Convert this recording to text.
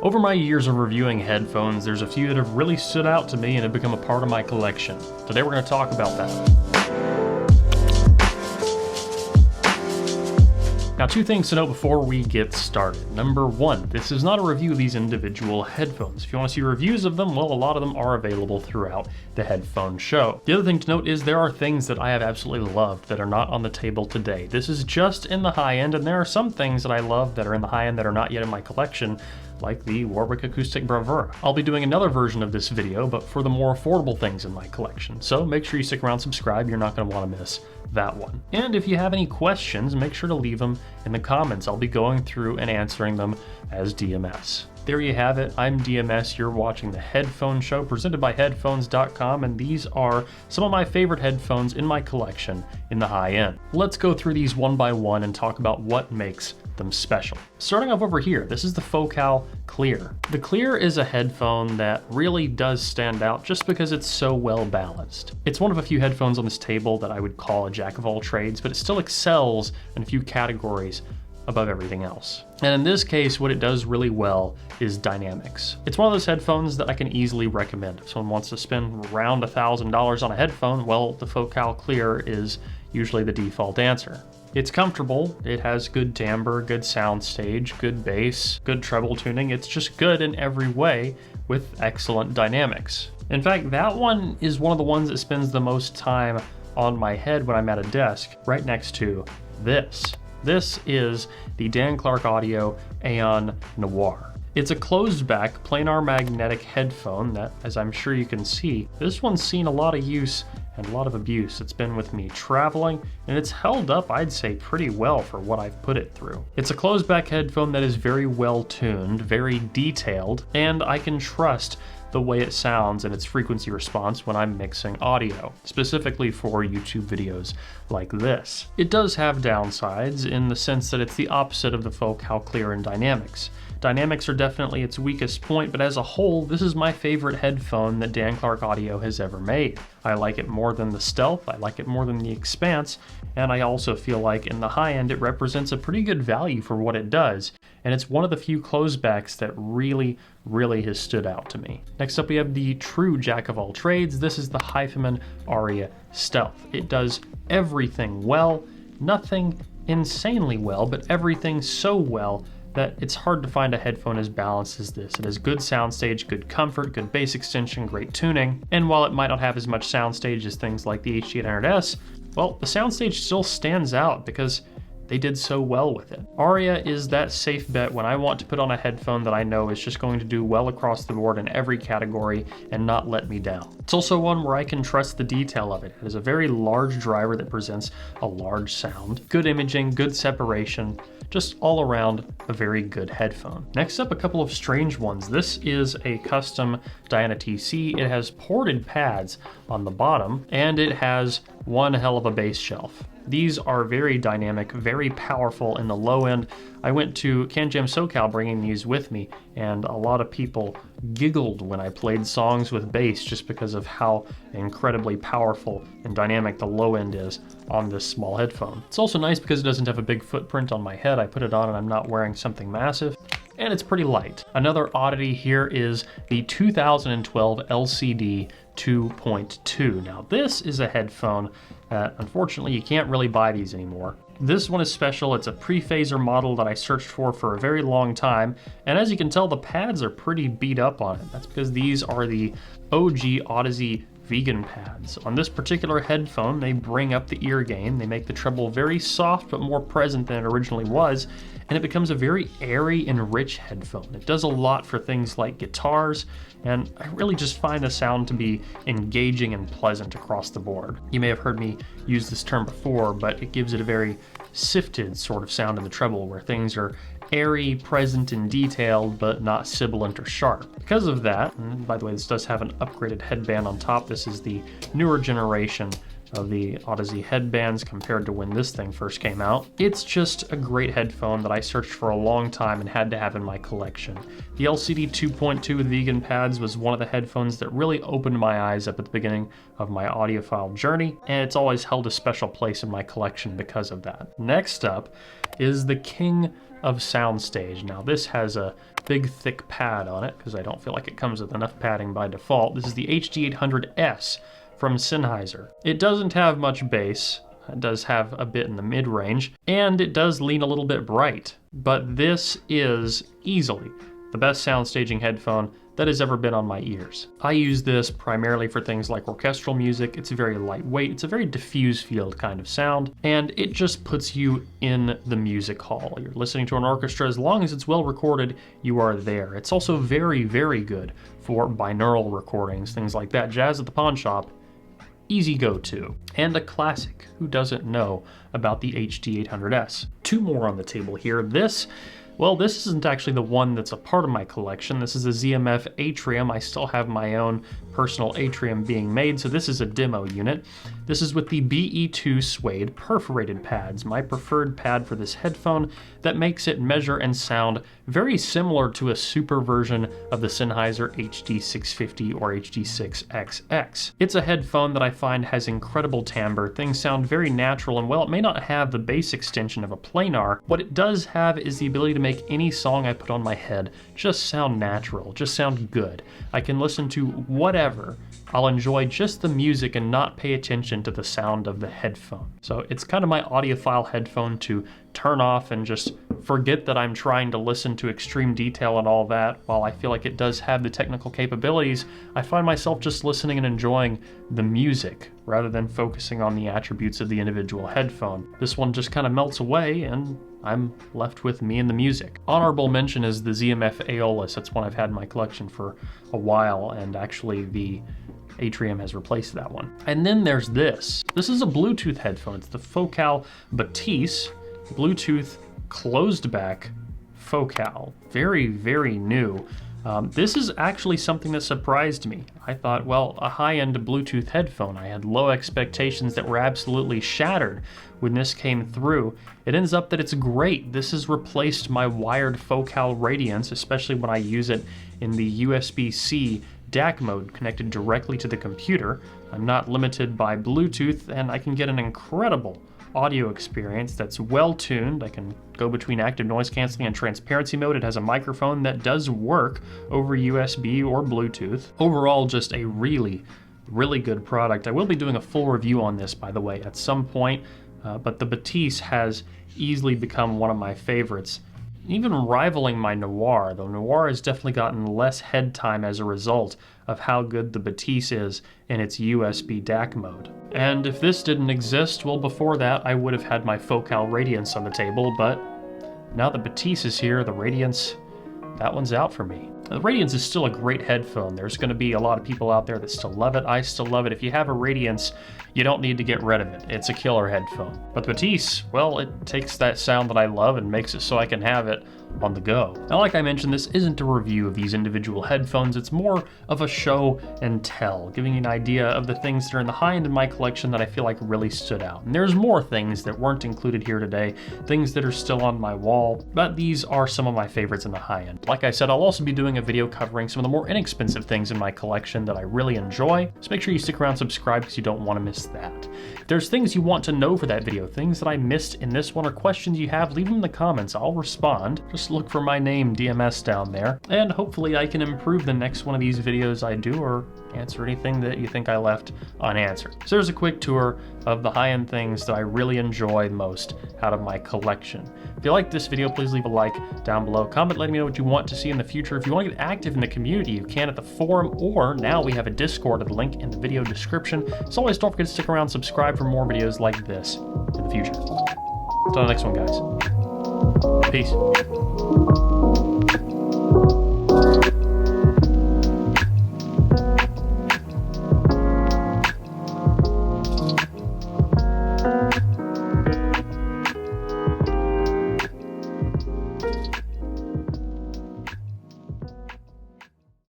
Over my years of reviewing headphones, there's a few that have really stood out to me and have become a part of my collection. Today we're going to talk about that. Now, two things to note before we get started. Number one, this is not a review of these individual headphones. If you want to see reviews of them, well, a lot of them are available throughout the headphone show. The other thing to note is there are things that I have absolutely loved that are not on the table today. This is just in the high end, and there are some things that I love that are in the high end that are not yet in my collection, like the Warwick Acoustic Bravura. I'll be doing another version of this video, but for the more affordable things in my collection. So make sure you stick around, subscribe, you're not going to want to miss that one. And if you have any questions, make sure to leave them in the comments. I'll be going through and answering them as DMS. There you have it. I'm DMS. You're watching the Headphone Show presented by Headphones.com, and these are some of my favorite headphones in my collection in the high end. Let's go through these one by one and talk about what makes them special. Starting off over here, this is the Focal Clear. The Clear is a headphone that really does stand out just because it's so well balanced. It's one of a few headphones on this table that I would call a jack of all trades, but it still excels in a few categories above everything else. And in this case, what it does really well is dynamics. It's one of those headphones that I can easily recommend. If someone wants to spend around $1,000 on a headphone, well, the Focal Clear is usually the default answer. It's comfortable, it has good timbre, good sound stage, good bass, good treble tuning. It's just good in every way with excellent dynamics. In fact, that one is one of the ones that spends the most time on my head when I'm at a desk, right next to this. This is the Dan Clark Audio Aeon Noir. It's a closed back planar magnetic headphone that, as I'm sure you can see, this one's seen a lot of use and a lot of abuse. It's been with me traveling, and it's held up, I'd say, pretty well for what I've put it through. It's a closed back headphone that is very well tuned, very detailed, and I can trust the way it sounds and its frequency response when I'm mixing audio, specifically for YouTube videos like this. It does have downsides in the sense that it's the opposite of the Focal Clear in dynamics. Dynamics are definitely its weakest point, but as a whole, this is my favorite headphone that Dan Clark Audio has ever made. I like it more than the Stealth, I like it more than the Expanse, and I also feel like in the high end it represents a pretty good value for what it does, and it's one of the few closebacks that really has stood out to me. Next up we have the true jack of all trades. This is the Hifiman Arya Stealth. It does everything well, nothing insanely well, but everything so well that it's hard to find a headphone as balanced as this. It has good soundstage, good comfort, good bass extension, great tuning, and while it might not have as much soundstage as things like the HD800S, well, the soundstage still stands out because they did so well with it. Arya is that safe bet when I want to put on a headphone that I know is just going to do well across the board in every category and not let me down. It's also one where I can trust the detail of it. It has a very large driver that presents a large sound, good imaging, good separation, just all around a very good headphone. Next up, a couple of strange ones. This is a custom Diana TC. It has ported pads on the bottom, and it has one hell of a bass shelf. These are very dynamic, very powerful in the low end. I went to Can Jam SoCal bringing these with me, and a lot of people giggled when I played songs with bass just because of how incredibly powerful and dynamic the low end is on this small headphone. It's also nice because it doesn't have a big footprint on my head. I put it on and I'm not wearing something massive, and it's pretty light. Another oddity here is the 2012 LCD-2.2. Now this is a headphone that unfortunately you can't really buy these anymore. This one is special. It's a pre-phaser model that I searched for a very long time, and as you can tell, the pads are pretty beat up on it. That's because these are the OG Audeze vegan pads. On this particular headphone, they bring up the ear gain, they make the treble very soft but more present than it originally was, and it becomes a very airy and rich headphone. It does a lot for things like guitars, and I really just find the sound to be engaging and pleasant across the board. You may have heard me use this term before, but it gives it a very sifted sort of sound in the treble where things are airy, present, and detailed, but not sibilant or sharp. Because of that, and by the way, this does have an upgraded headband on top. This is the newer generation of the Audeze headbands compared to when this thing first came out. It's just a great headphone that I searched for a long time and had to have in my collection. The LCD 2.2 with vegan pads was one of the headphones that really opened my eyes up at the beginning of my audiophile journey, and it's always held a special place in my collection because of that. Next up is the king of soundstage. Now this has a big thick pad on it because I don't feel like it comes with enough padding by default. This is the HD800S from Sennheiser. It doesn't have much bass. It does have a bit in the mid-range, and it does lean a little bit bright, but this is easily the best sound staging headphone that has ever been on my ears. I use this primarily for things like orchestral music. It's very lightweight, it's a very diffuse field kind of sound, and it just puts you in the music hall. You're listening to an orchestra, as long as it's well recorded, you are there. It's also very, very good for binaural recordings, things like that. Jazz at the Pawn Shop, easy go-to. And a classic, who doesn't know about the HD800S? Two more on the table here. Well, this isn't actually the one that's a part of my collection. This is a ZMF Atrium. I still have my own personal Atrium being made, so this is a demo unit. This is with the BE2 suede perforated pads, my preferred pad for this headphone that makes it measure and sound very similar to a super version of the Sennheiser HD650 or HD6XX. It's a headphone that I find has incredible timbre. Things sound very natural, and while it may not have the bass extension of a planar, what it does have is the ability to make any song I put on my head just sound natural, just sound good. I can listen to whatever. I'll enjoy just the music and not pay attention to the sound of the headphone. So it's kind of my audiophile headphone to turn off and just forget that I'm trying to listen to extreme detail and all that. While I feel like it does have the technical capabilities, I find myself just listening and enjoying the music rather than focusing on the attributes of the individual headphone. This one just kind of melts away and I'm left with me and the music. Honorable mention is the ZMF Aeolus. That's one I've had in my collection for a while, and actually the Atrium has replaced that one. And then there's this. This is a Bluetooth headphone. It's the Focal Bathys Bluetooth closed back Focal. Very, very new. This is actually something that surprised me. I thought, well, a high-end Bluetooth headphone. I had low expectations that were absolutely shattered when this came through. It ends up that it's great. This has replaced my wired Focal Radiance, especially when I use it in the USB-C DAC mode connected directly to the computer. I'm not limited by Bluetooth, and I can get an incredible audio experience that's well tuned. I can go between active noise canceling and transparency mode. It has a microphone that does work over USB or Bluetooth. Overall, just a really, really good product. I will be doing a full review on this, by the way, at some point, but the Bathys has easily become one of my favorites, even rivaling my Noir, though Noir has definitely gotten less head time as a result of how good the Bathys is in its USB DAC mode. And if this didn't exist, well, before that I would have had my Focal Radiance on the table, but now that Bathys is here, the Radiance, that one's out for me. The Radiance is still a great headphone. There's going to be a lot of people out there that still love it. I still love it. If you have a Radiance, you don't need to get rid of it. It's a killer headphone. But the Bathys, well, it takes that sound that I love and makes it so I can have it on the go. Now, like I mentioned, this isn't a review of these individual headphones. It's more of a show and tell, giving you an idea of the things that are in the high end of my collection that I feel like really stood out. And there's more things that weren't included here today, things that are still on my wall, but these are some of my favorites in the high end. Like I said, I'll also be doing a video covering some of the more inexpensive things in my collection that I really enjoy, so make sure you stick around, subscribe, because you don't want to miss that. If there's things you want to know for that video, things that I missed in this one, or questions you have, leave them in the comments. I'll respond. Just look for my name, DMS, down there, and hopefully I can improve the next one of these videos I do, or answer anything that you think I left unanswered. So there's a quick tour of the high-end things that I really enjoy most out of my collection. If you like this video, please leave a like down below. Comment letting me know what you want to see in the future. If you want to get active in the community, you can at the forum, or now we have a Discord at the link in the video description. As always, don't forget to stick around, subscribe for more videos like this in the future. Until the next one, guys. Peace.